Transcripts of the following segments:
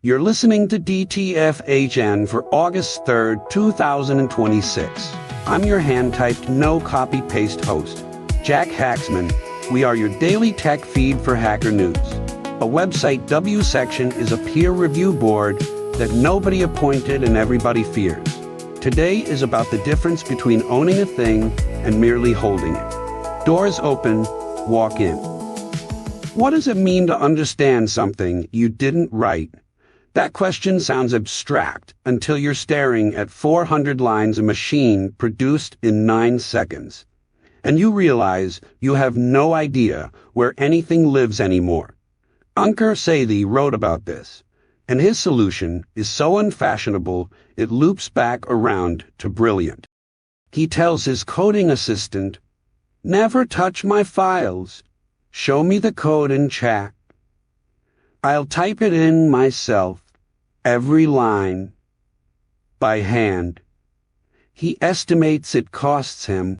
You're listening to DTF for August 3rd, 2026. I'm your hand-typed, no-copy-paste host, Jack Hacksman. We are your daily tech feed for Hacker News. A website W-Section is a peer review board that nobody appointed and everybody fears. Today is about the difference between owning a thing and merely holding it. Doors open, walk in. What does it mean to understand something you didn't write? That question sounds abstract until you're staring at 400 lines a machine produced in 9 seconds. And you realize you have no idea where anything lives anymore. Ankur Sethi wrote about this, and his solution is so unfashionable it loops back around to brilliant. He tells his coding assistant, "Never touch my files. Show me the code in chat. I'll type it in myself, every line, by hand." He estimates it costs him,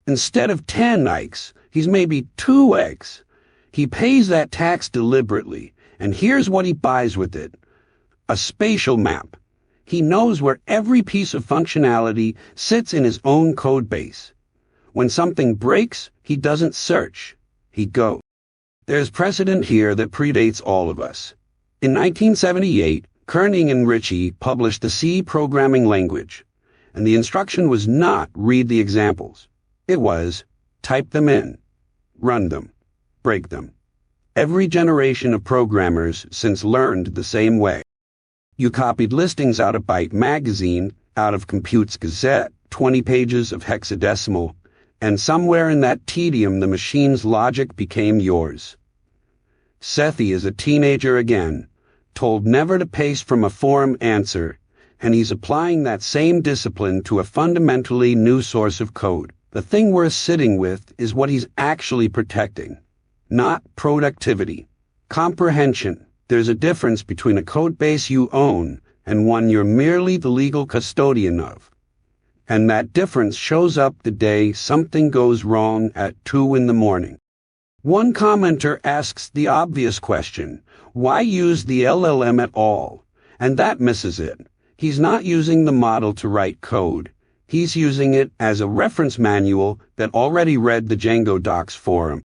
instead of 10 eggs, he's maybe 2 eggs. He pays that tax deliberately, and here's what he buys with it: a spatial map. He knows where every piece of functionality sits in his own code base. When something breaks, he doesn't search, he goes. There's precedent here that predates all of us. In 1978, Koenig and Ritchie published the C programming language, and the instruction was not read the examples. It was type them in, run them, break them. Every generation of programmers since learned the same way. You copied listings out of Byte magazine, out of Compute's Gazette, 20 pages of hexadecimal, and somewhere in that tedium the machine's logic became yours. Sethi is a teenager again, told never to paste from a forum answer, and he's applying that same discipline to a fundamentally new source of code. The thing worth sitting with is what he's actually protecting, not productivity. Comprehension. There's a difference between a code base you own and one you're merely the legal custodian of. And that difference shows up the day something goes wrong at 2 in the morning. One commenter asks the obvious question, why use the LLM at all? And that misses it. He's not using the model to write code. He's using it as a reference manual that already read the Django docs for him.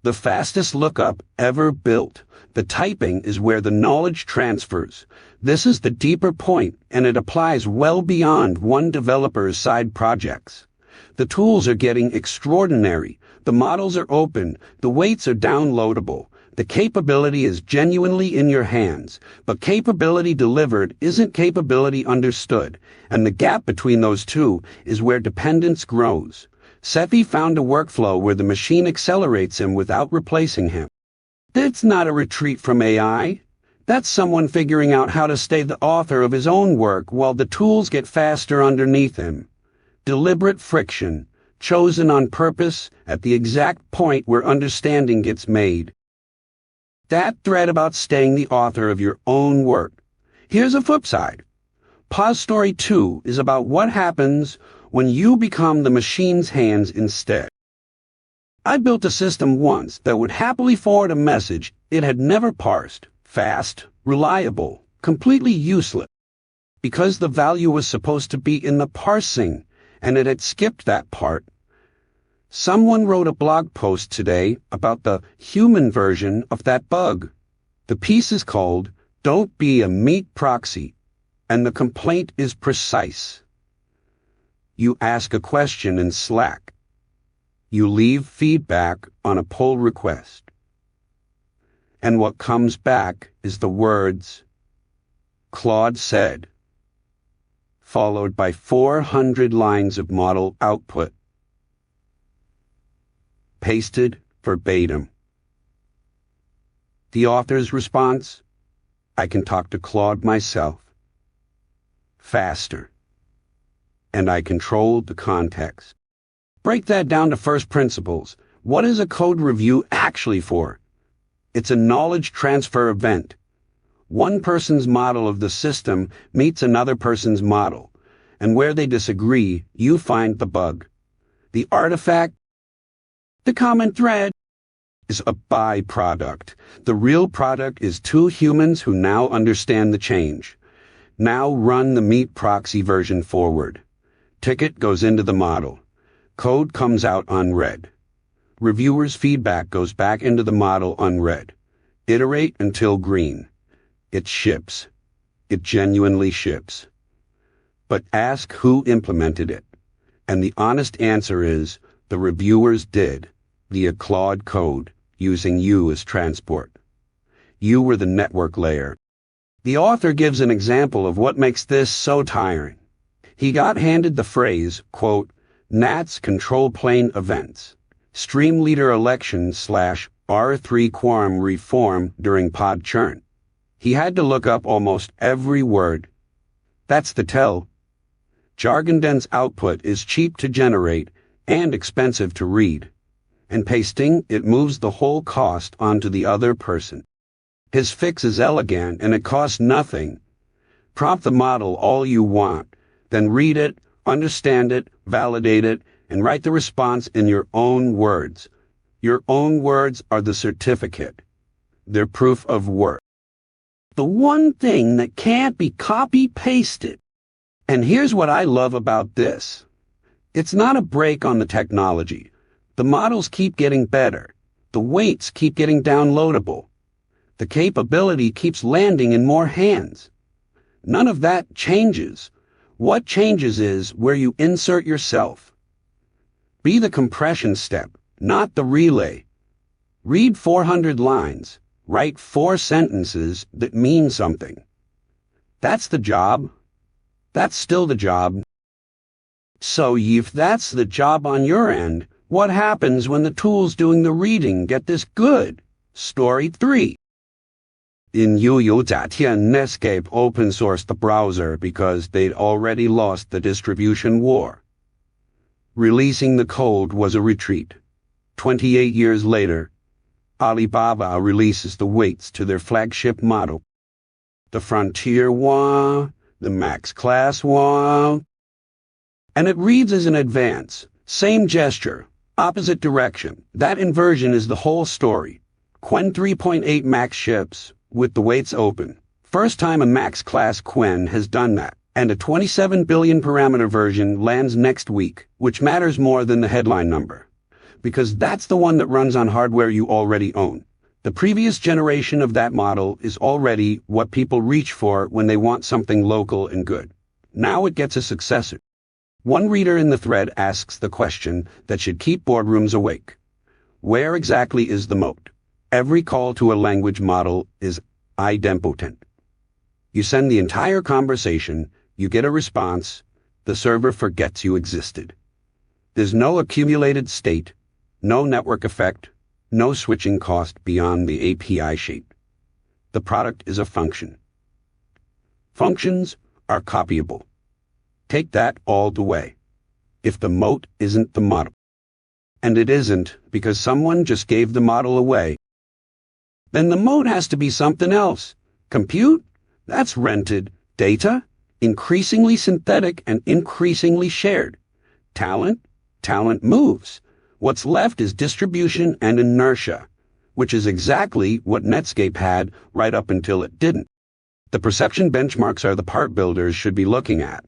The fastest lookup ever built. The typing is where the knowledge transfers. This is the deeper point, and it applies well beyond one developer's side projects. The tools are getting extraordinary. The models are open, the weights are downloadable, the capability is genuinely in your hands, but capability delivered isn't capability understood, and the gap between those two is where dependence grows. Sethi found a workflow where the machine accelerates him without replacing him. That's not a retreat from AI. That's someone figuring out how to stay the author of his own work while the tools get faster underneath him. Deliberate friction, chosen on purpose at the exact point where understanding gets made. That thread about staying the author of your own work. Here's a flip side. Pause Story 2 is about what happens when you become the machine's hands instead. I built a system once that would happily forward a message it had never parsed. Fast, reliable, completely useless. Because the value was supposed to be in the parsing, and it had skipped that part. Someone wrote a blog post today about the human version of that bug. The piece is called "Don't Be a Meat Proxy," and the complaint is precise. You ask a question in Slack. You leave feedback on a pull request. And what comes back is the words, "Claude said," followed by 400 lines of model output. Pasted verbatim. The author's response? I can talk to Claude myself. Faster. And I control the context. Break that down to first principles. What is a code review actually for? It's a knowledge transfer event. One person's model of the system meets another person's model, and where they disagree, you find the bug. The artifact? The common thread? is a byproduct. The real product is two humans who now understand the change. Now run the meet proxy version forward. Ticket goes into the model. Code comes out unread. Reviewers' feedback goes back into the model unread. Iterate until green. It ships. It genuinely ships. But ask who implemented it. And the honest answer is, the reviewers did, via Claude Code, using you as transport. You were the network layer. The author gives an example of what makes this so tiring. He got handed the phrase, quote, NATS control plane events, stream leader election / R3 quorum reform during pod churn. He had to look up almost every word. That's the tell. Jargon-dense output is cheap to generate and expensive to read. And pasting, it moves the whole cost onto the other person. His fix is elegant and it costs nothing. Prompt the model all you want, then read it, understand it, validate it, and write the response in your own words. Your own words are the certificate. They're proof of work. The one thing that can't be copy-pasted. And here's what I love about this. It's not a break on the technology. The models keep getting better. The weights keep getting downloadable. The capability keeps landing in more hands. None of that changes. What changes is where you insert yourself. Be the compression step, not the relay. Read 400 lines. Write 4 sentences that mean something. That's the job. That's still the job. So if that's the job on your end, what happens when the tools doing the reading get this good? Story 3. In 2010, Netscape open-sourced the browser because they'd already lost the distribution war. Releasing the code was a retreat. 28 years later, Alibaba releases the weights to their flagship model. The Frontier 1, the Max Class 1, and it reads as an advance. Same gesture, opposite direction. That inversion is the whole story. Qwen 3.8 Max ships with the weights open. First time a Max Class Qwen has done that. And a 27 billion parameter version lands next week, which matters more than the headline number. Because that's the one that runs on hardware you already own. The previous generation of that model is already what people reach for when they want something local and good. Now it gets a successor. One reader in the thread asks the question that should keep boardrooms awake. Where exactly is the moat? Every call to a language model is idempotent. You send the entire conversation, you get a response, the server forgets you existed. There's no accumulated state, no network effect, no switching cost beyond the API shape. The product is a function. Functions are copyable. Take that all the way. If the moat isn't the model, and it isn't because someone just gave the model away, then the moat has to be something else. Compute? That's rented. Data? Increasingly synthetic and increasingly shared. Talent? Talent moves. What's left is distribution and inertia, which is exactly what Netscape had right up until it didn't. The perception benchmarks are the part builders should be looking at.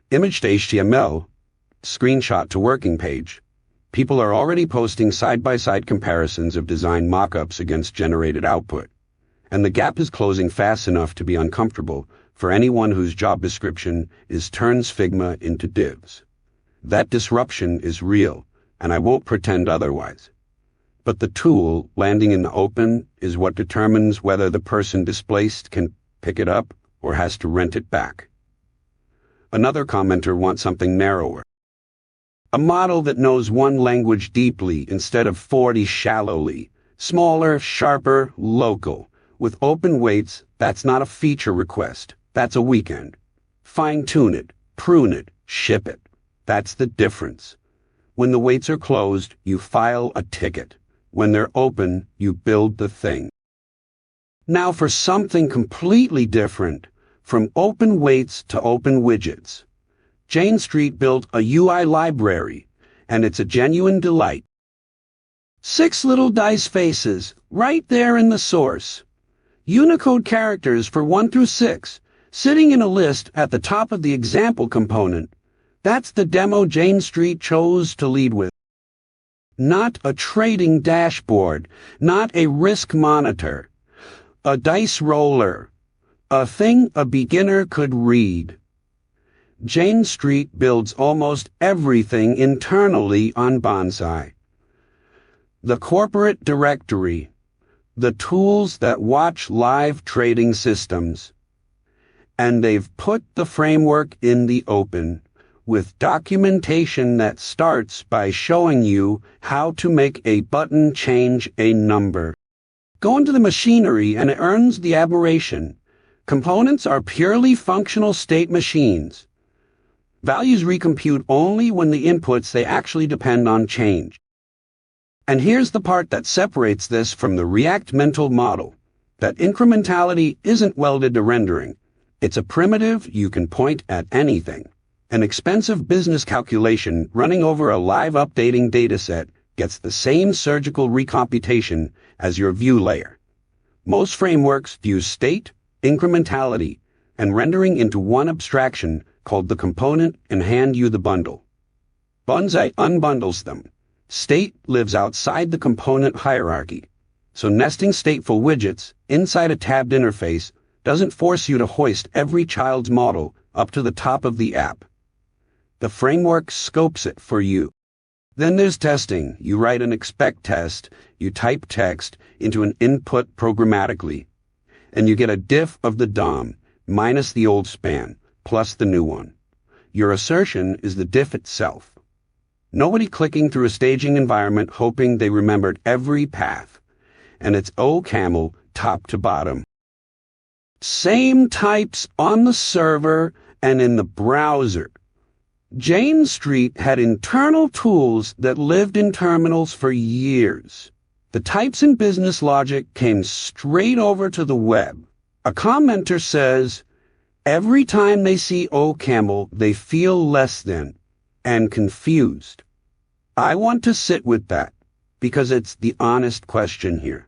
Image to HTML, screenshot to working page. People are already posting side-by-side comparisons of design mock-ups against generated output. And the gap is closing fast enough to be uncomfortable for anyone whose job description is turns Figma into divs. That disruption is real, and I won't pretend otherwise. But the tool landing in the open is what determines whether the person displaced can pick it up or has to rent it back. Another commenter wants something narrower. A model that knows one language deeply instead of 40 shallowly. Smaller, sharper, local. With open weights, that's not a feature request. That's a weekend. Fine-tune it, prune it, ship it. That's the difference. When the weights are closed, you file a ticket. When they're open, you build the thing. Now for something completely different, from open weights to open widgets. Janestreet built a UI library, and it's a genuine delight. 6 little dice faces, right there in the source. Unicode characters for 1 through 6, sitting in a list at the top of the example component. That's the demo Janestreet chose to lead with. Not a trading dashboard, not a risk monitor, a dice roller, a thing a beginner could read. Janestreet builds almost everything internally on Bonsai. The corporate directory, the tools that watch live trading systems. And they've put the framework in the open, with documentation that starts by showing you how to make a button change a number. Go into the machinery and it earns the admiration. Components are purely functional state machines. Values recompute only when the inputs they actually depend on change. And here's the part that separates this from the React mental model, that incrementality isn't welded to rendering. It's a primitive you can point at anything. An expensive business calculation running over a live updating dataset gets the same surgical recomputation as your view layer. Most frameworks view state, incrementality, and rendering into one abstraction called the component and hand you the bundle. Bonsai unbundles them. State lives outside the component hierarchy, so nesting stateful widgets inside a tabbed interface doesn't force you to hoist every child's model up to the top of the app. The framework scopes it for you. Then there's testing. You write an expect test, you type text into an input programmatically, and you get a diff of the DOM, minus the old span, plus the new one. Your assertion is the diff itself. Nobody clicking through a staging environment hoping they remembered every path. And it's OCaml top to bottom. Same types on the server and in the browser. Janestreet had internal tools that lived in terminals for years. The types in business logic came straight over to the web. A commenter says, every time they see OCaml, they feel less than and confused. I want to sit with that because it's the honest question here.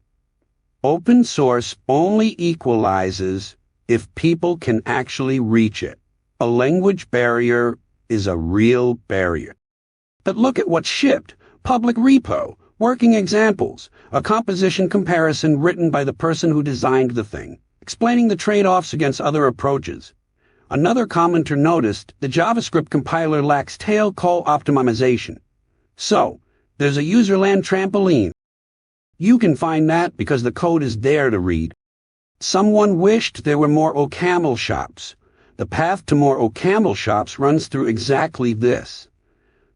Open source only equalizes if people can actually reach it. A language barrier is a real barrier. But look at what's shipped. Public repo, working examples, a composition comparison written by the person who designed the thing, explaining the trade-offs against other approaches. Another commenter noticed the JavaScript compiler lacks tail call optimization. So, there's a userland trampoline. You can find that because the code is there to read. Someone wished there were more OCaml shops. The path to more OCaml shops runs through exactly this.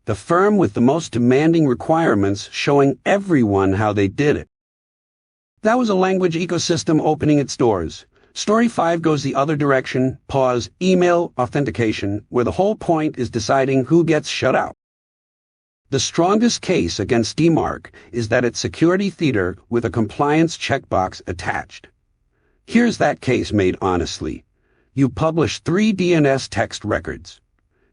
The firm with the most demanding requirements showing everyone how they did it. That was a language ecosystem opening its doors. Story 5 goes the other direction, pause, email authentication, where the whole point is deciding who gets shut out. The strongest case against DMARC is that it's security theater with a compliance checkbox attached. Here's that case made honestly. You publish 3 DNS text records.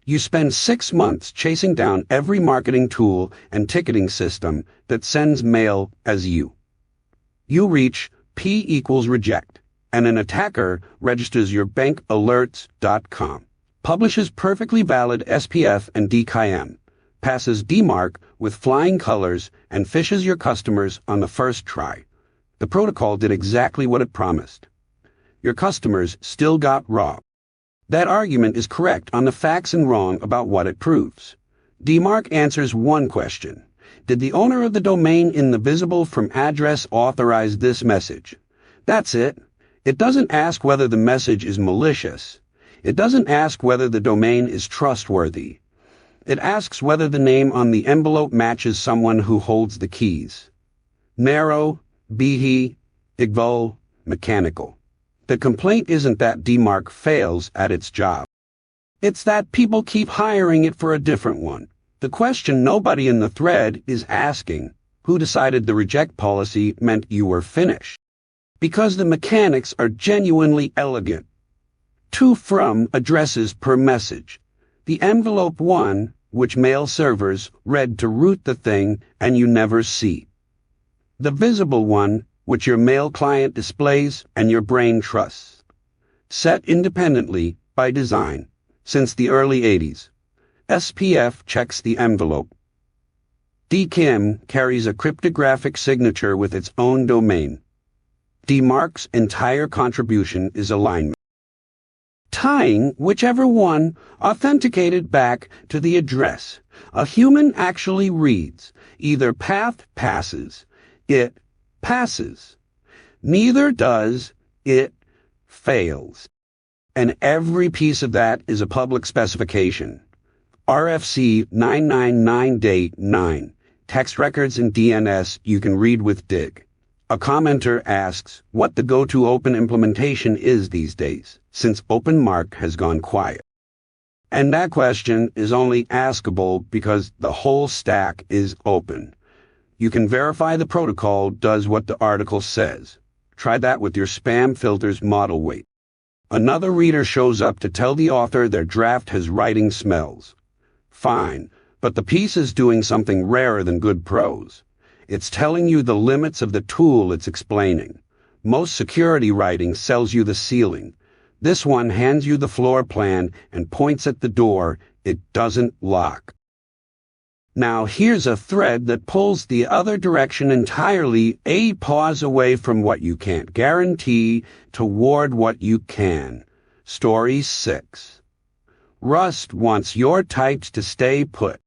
You spend 6 months chasing down every marketing tool and ticketing system that sends mail as you. You reach P equals reject, and an attacker registers your bankalerts.com, publishes perfectly valid SPF and DKIM, passes DMARC with flying colors, and fishes your customers on the first try. The protocol did exactly what it promised. Your customers still got raw. That argument is correct on the facts and wrong about what it proves. DMARC answers one question. Did the owner of the domain in the visible from address authorize this message? That's it. It doesn't ask whether the message is malicious. It doesn't ask whether the domain is trustworthy. It asks whether the name on the envelope matches someone who holds the keys. Narrow, Bihi, Igbal, mechanical. The complaint isn't that DMARC fails at its job. It's that people keep hiring it for a different one. The question nobody in the thread is asking, who decided the reject policy meant you were finished? Because the mechanics are genuinely elegant. 2 from addresses per message. The envelope 1, which mail servers read to route the thing and you never see. The visible one, which your mail client displays and your brain trusts. Set independently, by design, since the early 80s. SPF checks the envelope. DKIM carries a cryptographic signature with its own domain. DMARC's entire contribution is alignment, tying whichever one authenticated back to the address a human actually reads. Either path passes, it passes. Neither does, it fails. And every piece of that is a public specification. RFC 999-9. Text records and DNS you can read with dig. A commenter asks what the go-to open implementation is these days, since DMARC has gone quiet. And that question is only askable because the whole stack is open. You can verify the protocol does what the article says. Try that with your spam filter's model weight. Another reader shows up to tell the author their draft has writing smells. Fine, but the piece is doing something rarer than good prose. It's telling you the limits of the tool it's explaining. Most security writing sells you the ceiling. This one hands you the floor plan and points at the door. It doesn't lock. Now here's a thread that pulls the other direction entirely, a pause away from what you can't guarantee toward what you can. Story 6. Rust wants your types to stay put.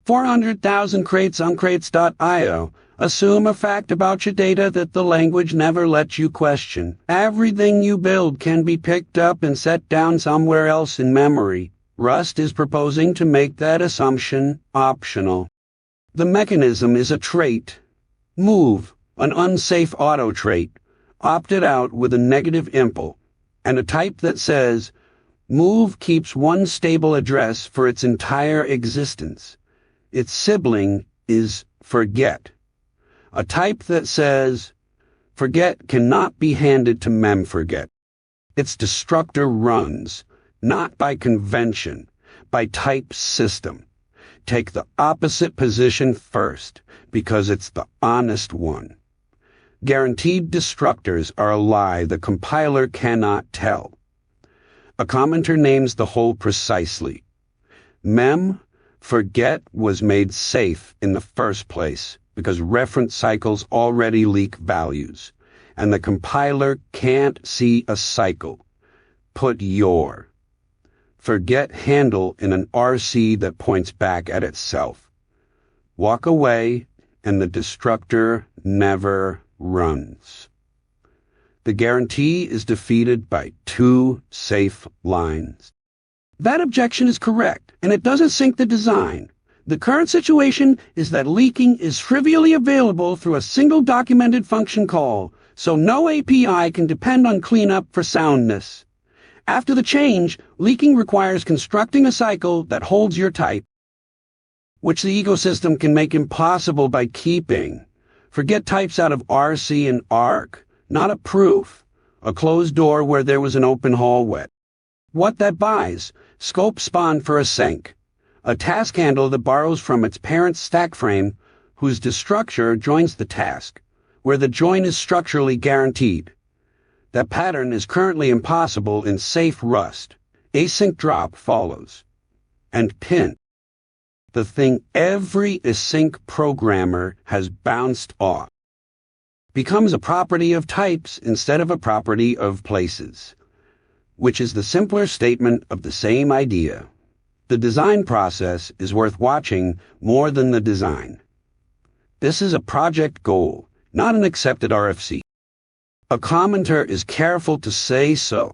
400,000 crates on crates.io. Assume a fact about your data that the language never lets you question. Everything you build can be picked up and set down somewhere else in memory. Rust is proposing to make that assumption optional. The mechanism is a trait. Move, an unsafe auto trait, opted out with a negative impl, and a type that says, move keeps one stable address for its entire existence. Its sibling is forget. A type that says, forget cannot be handed to memforget. Its destructor runs, not by convention, by type system. Take the opposite position first, because it's the honest one. Guaranteed destructors are a lie the compiler cannot tell. A commenter names the hole precisely. Forget was made safe in the first place because reference cycles already leak values, and the compiler can't see a cycle. Put your forget handle in an RC that points back at itself. Walk away, and the destructor never runs. The guarantee is defeated by 2 safe lines. That objection is correct, and it doesn't sink the design. The current situation is that leaking is trivially available through a single documented function call, so no API can depend on cleanup for soundness. After the change, leaking requires constructing a cycle that holds your type, which the ecosystem can make impossible by keeping. Forget types out of RC and ARC, not a proof, a closed door where there was an open hallway. What that buys? Scope spawn for a sync, a task handle that borrows from its parent stack frame, whose destructure joins the task, where the join is structurally guaranteed. That pattern is currently impossible in safe Rust. Async drop follows. And pin, the thing every async programmer has bounced off, becomes a property of types instead of a property of places, which is the simpler statement of the same idea. The design process is worth watching more than the design. This is a project goal, not an accepted RFC. A commenter is careful to say so.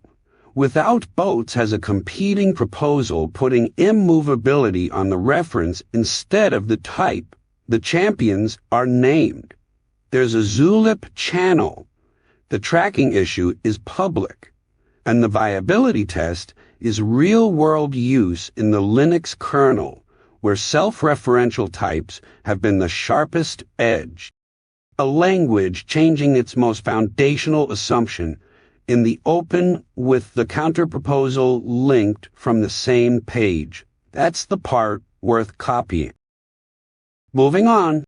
Without Boats has a competing proposal putting immovability on the reference instead of the type. The champions are named. There's a Zulip channel. The tracking issue is public. And the viability test is real-world use in the Linux kernel, where self-referential types have been the sharpest edge. A language changing its most foundational assumption in the open with the counterproposal linked from the same page. That's the part worth copying. Moving on.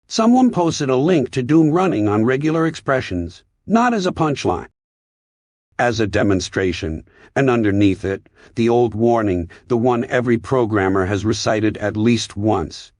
Someone posted a link to Doom running on regular expressions, not as a punchline, as a demonstration, and underneath it, the old warning, the one every programmer has recited at least once.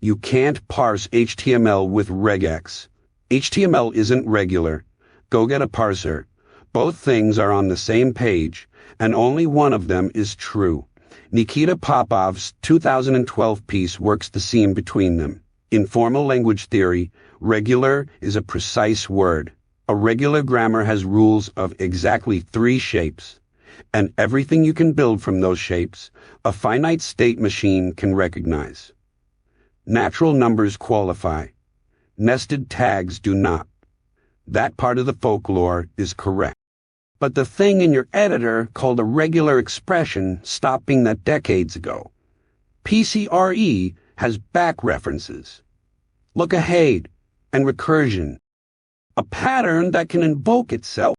You can't parse HTML with regex. HTML isn't regular. Go get a parser. Both things are on the same page, and only one of them is true. Nikita Popov's 2012 piece works the seam between them. In formal language theory, regular is a precise word. A regular grammar has rules of exactly 3 shapes, and everything you can build from those shapes, a finite state machine can recognize. Natural numbers qualify. Nested tags do not. That part of the folklore is correct. But the thing in your editor called a regular expression stopped being that decades ago. PCRE has back references, look ahead, and recursion. A pattern that can invoke itself.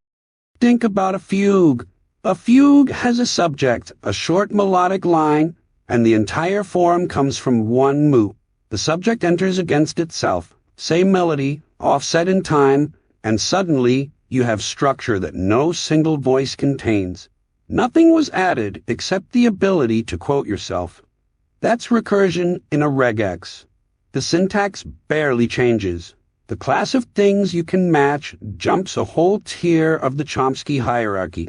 Think about a fugue. A fugue has a subject, a short melodic line, and the entire form comes from one moot. The subject enters against itself, same melody, offset in time, and suddenly you have structure that no single voice contains. Nothing was added except the ability to quote yourself. That's recursion in a regex. The syntax barely changes. The class of things you can match jumps a whole tier of the Chomsky hierarchy.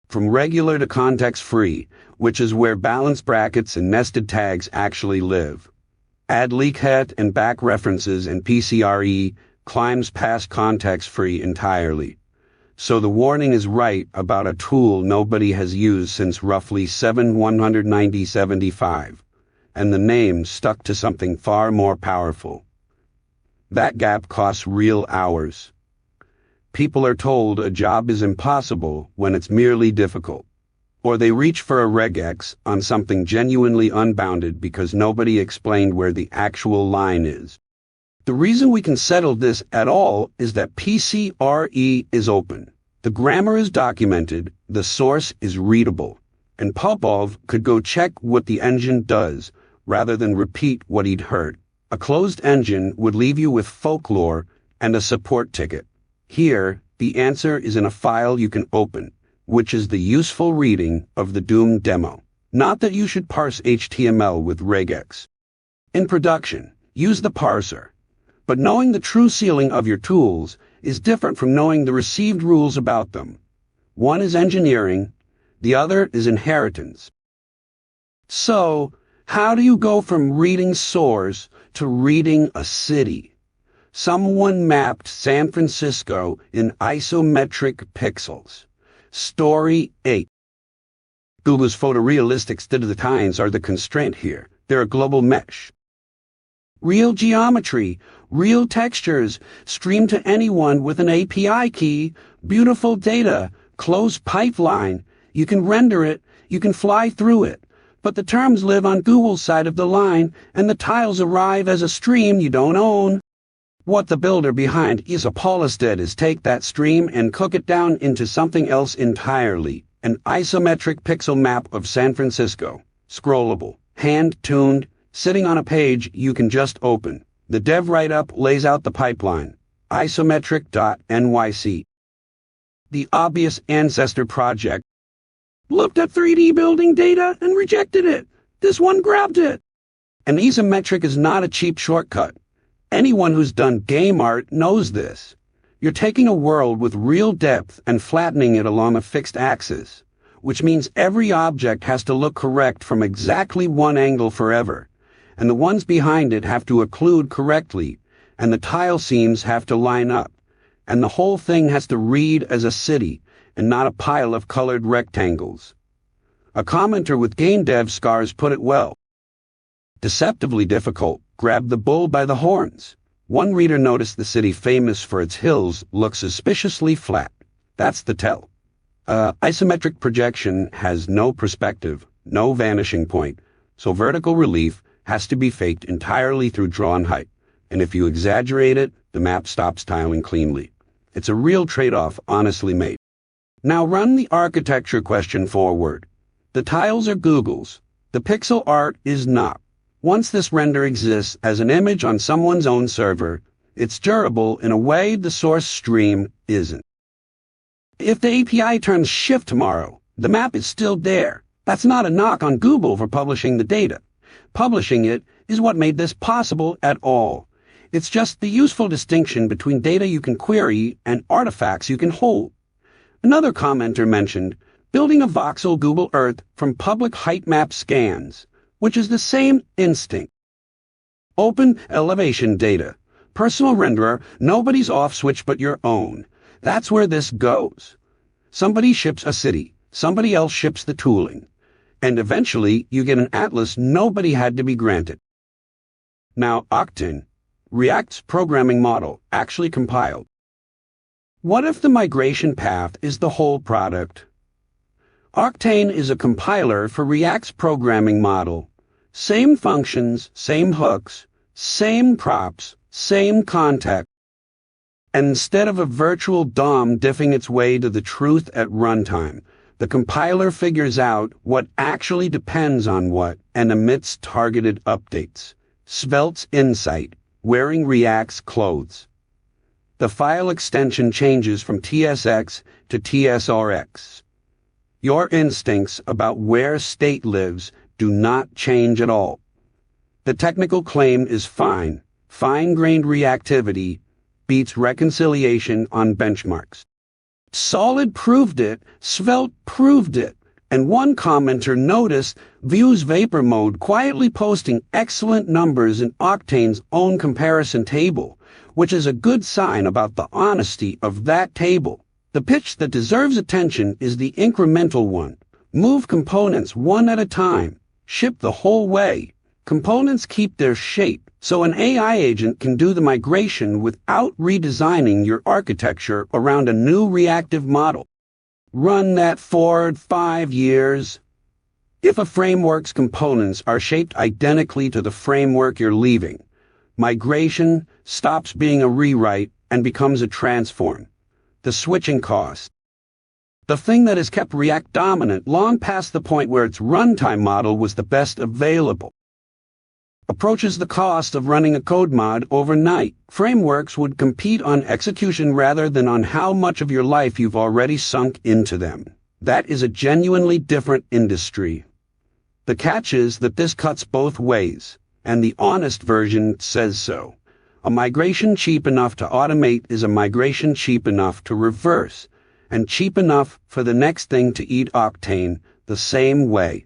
From regular to context-free, which is where balance brackets and nested tags actually live. Add leakhet and back references and PCRE climbs past context-free entirely. So the warning is right about a tool nobody has used since roughly 7/190/75, and the name stuck to something far more powerful. That gap costs real hours. People are told a job is impossible when it's merely difficult. Or they reach for a regex on something genuinely unbounded because nobody explained where the actual line is. The reason we can settle this at all is that PCRE is open. The grammar is documented, the source is readable, and Popov could go check what the engine does rather than repeat what he'd heard. A closed engine would leave you with folklore and a support ticket. Here, the answer is in a file you can open, which is the useful reading of the Doom demo. Not that you should parse HTML with regex. In production, use the parser. But knowing the true ceiling of your tools is different from knowing the received rules about them. One is engineering, the other is inheritance. So, how do you go from reading source to reading a city? Someone mapped San Francisco in isometric pixels. Story 8. Google's photorealistic state-of-the-times are the constraint here. They're a global mesh. Real geometry, real textures, streamed to anyone with an API key, beautiful data, closed pipeline. You can render it, you can fly through it. But the terms live on Google's side of the line, and the tiles arrive as a stream you don't own. What the builder behind Isopolis did is take that stream and cook it down into something else entirely, an isometric pixel map of San Francisco, scrollable, hand-tuned, sitting on a page you can just open. The dev write-up lays out the pipeline, isometric.nyc. The obvious ancestor project looked at 3D building data and rejected it. This one grabbed it. An isometric is not a cheap shortcut. Anyone who's done game art knows this. You're taking a world with real depth and flattening it along a fixed axis, which means every object has to look correct from exactly one angle forever, and the ones behind it have to occlude correctly, and the tile seams have to line up, and the whole thing has to read as a city and not a pile of colored rectangles. A commenter with game dev scars put it well. Deceptively difficult, grab the bull by the horns. One reader noticed the city famous for its hills looks suspiciously flat. That's the tell. Isometric projection has no perspective, no vanishing point, so vertical relief has to be faked entirely through drawn height, and if you exaggerate it, the map stops tiling cleanly. It's a real trade-off honestly made. Now run the architecture question forward. The tiles are Google's. The pixel art is not. Once this render exists as an image on someone's own server, it's durable in a way the source stream isn't. If the API turns shift tomorrow, the map is still there. That's not a knock on Google for publishing the data. Publishing it is what made this possible at all. It's just the useful distinction between data you can query and artifacts you can hold. Another commenter mentioned building a voxel Google Earth from public height map scans, which is the same instinct. Open elevation data. Personal renderer, nobody's off switch but your own. That's where this goes. Somebody ships a city, somebody else ships the tooling, and eventually you get an atlas nobody had to be granted. Now Octane, React's programming model, actually compiled. What if the migration path is the whole product? Octane is a compiler for React's programming model. Same functions, same hooks, same props, same context. And instead of a virtual DOM diffing its way to the truth at runtime, the compiler figures out what actually depends on what and emits targeted updates. Svelte's insight, wearing React's clothes. The file extension changes from TSX to TSRX. Your instincts about where state lives do not change at all. The technical claim is fine. Fine-grained reactivity beats reconciliation on benchmarks. Solid proved it, Svelte proved it, and one commenter noticed Vue's Vapor Mode quietly posting excellent numbers in Octane's own comparison table, which is a good sign about the honesty of that table. The pitch that deserves attention is the incremental one. Move components one at a time. Ship the whole way. Components keep their shape, so an AI agent can do the migration without redesigning your architecture around a new reactive model. Run that forward 5 years. If a framework's components are shaped identically to the framework you're leaving, migration stops being a rewrite and becomes a transform. The switching cost. The thing that has kept React dominant long past the point where its runtime model was the best available. Approaches the cost of running a code mod overnight. Frameworks would compete on execution rather than on how much of your life you've already sunk into them. That is a genuinely different industry. The catch is that this cuts both ways, and the honest version says so. A migration cheap enough to automate is a migration cheap enough to reverse, and cheap enough for the next thing to eat Octane the same way.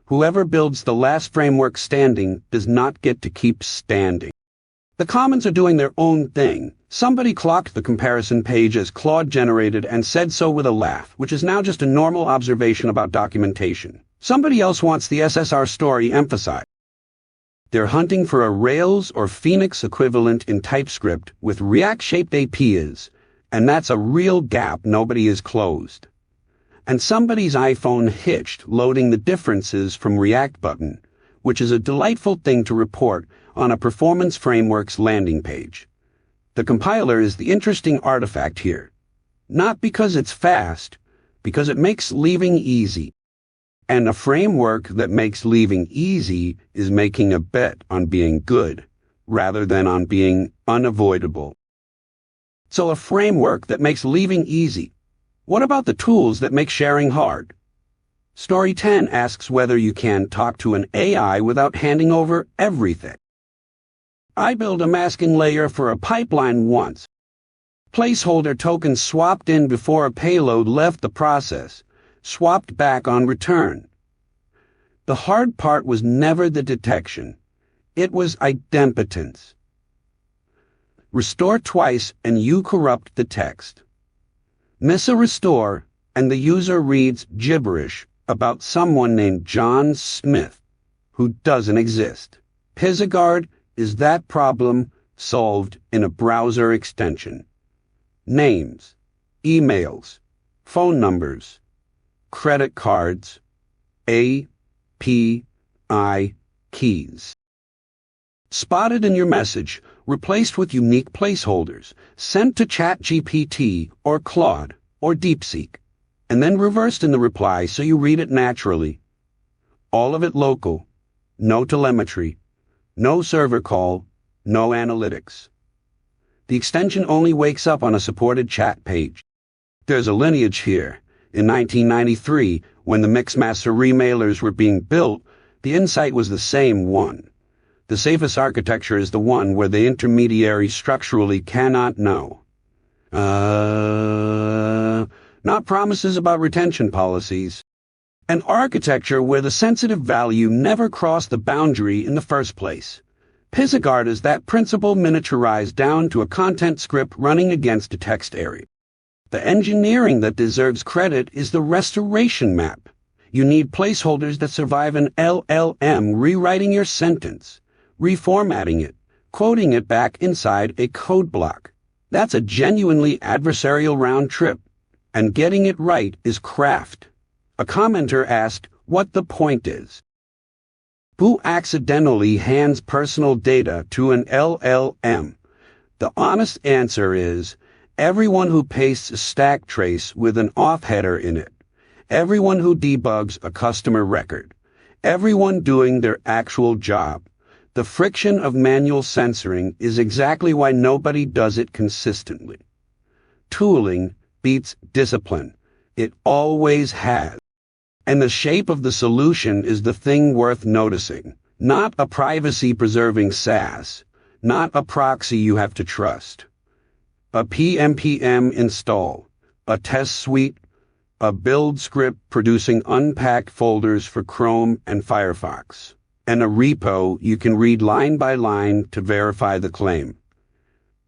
Whoever builds the last framework standing does not get to keep standing. The comments are doing their own thing. Somebody clocked the comparison page as Claude-generated and said so with a laugh, which is now just a normal observation about documentation. Somebody else wants the SSR story emphasized. They're hunting for a Rails or Phoenix equivalent in TypeScript with React-shaped APIs, and that's a real gap nobody has closed. And somebody's iPhone hitched loading the differences from React button, which is a delightful thing to report on a performance framework's landing page. The compiler is the interesting artifact here. Not because it's fast, because it makes leaving easy. And a framework that makes leaving easy is making a bet on being good, rather than on being unavoidable. So a framework that makes leaving easy. What about the tools that make sharing hard? Story 10 asks whether you can talk to an AI without handing over everything. I built a masking layer for a pipeline once. Placeholder tokens swapped in before a payload left the process, swapped back on return. The hard part was never the detection. It was idempotence. Restore twice and you corrupt the text. Miss a restore, and the user reads gibberish about someone named John Smith, who doesn't exist. PISIGuard is that problem solved in a browser extension. Names, emails, phone numbers, credit cards, API keys. Spotted in your message, replaced with unique placeholders, sent to ChatGPT or Claude or DeepSeek, and then reversed in the reply so you read it naturally. All of it local, no telemetry, no server call, no analytics. The extension only wakes up on a supported chat page. There's a lineage here. In 1993, when the Mixmaster remailers were being built, the insight was the same one. The safest architecture is the one where the intermediary structurally cannot know. Not promises about retention policies. An architecture where the sensitive value never crossed the boundary in the first place. PISIGuard is that principle miniaturized down to a content script running against a text area. The engineering that deserves credit is the restoration map. You need placeholders that survive an LLM rewriting your sentence, reformatting it, quoting it back inside a code block. That's a genuinely adversarial round trip, and getting it right is craft. A commenter asked what the point is. Who accidentally hands personal data to an LLM? The honest answer is everyone who pastes a stack trace with an auth header in it, everyone who debugs a customer record, everyone doing their actual job. The friction of manual censoring is exactly why nobody does it consistently. Tooling beats discipline. It always has. And the shape of the solution is the thing worth noticing, not a privacy-preserving SaaS, not a proxy you have to trust. A PMPM install, a test suite, a build script producing unpacked folders for Chrome and Firefox, and a repo you can read line by line to verify the claim.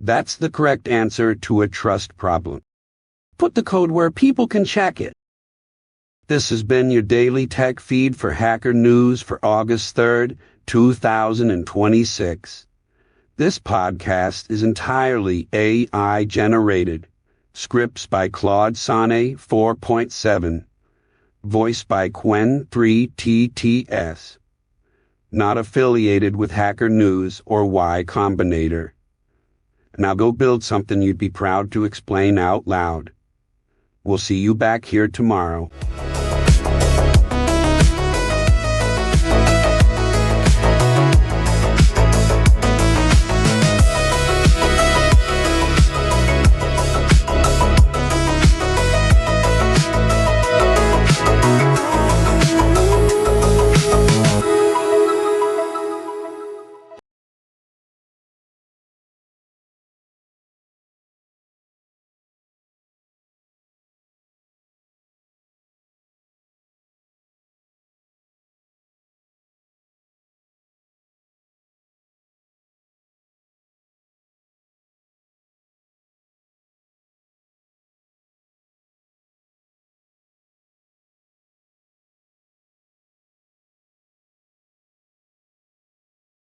That's the correct answer to a trust problem. Put the code where people can check it. This has been your daily tech feed for Hacker News for August 3rd, 2026. This podcast is entirely AI generated. Scripts by Claude Sonnet 4.7. Voiced by Quen 3TTS. Not affiliated with Hacker News or Y Combinator. Now go build something you'd be proud to explain out loud. We'll see you back here tomorrow.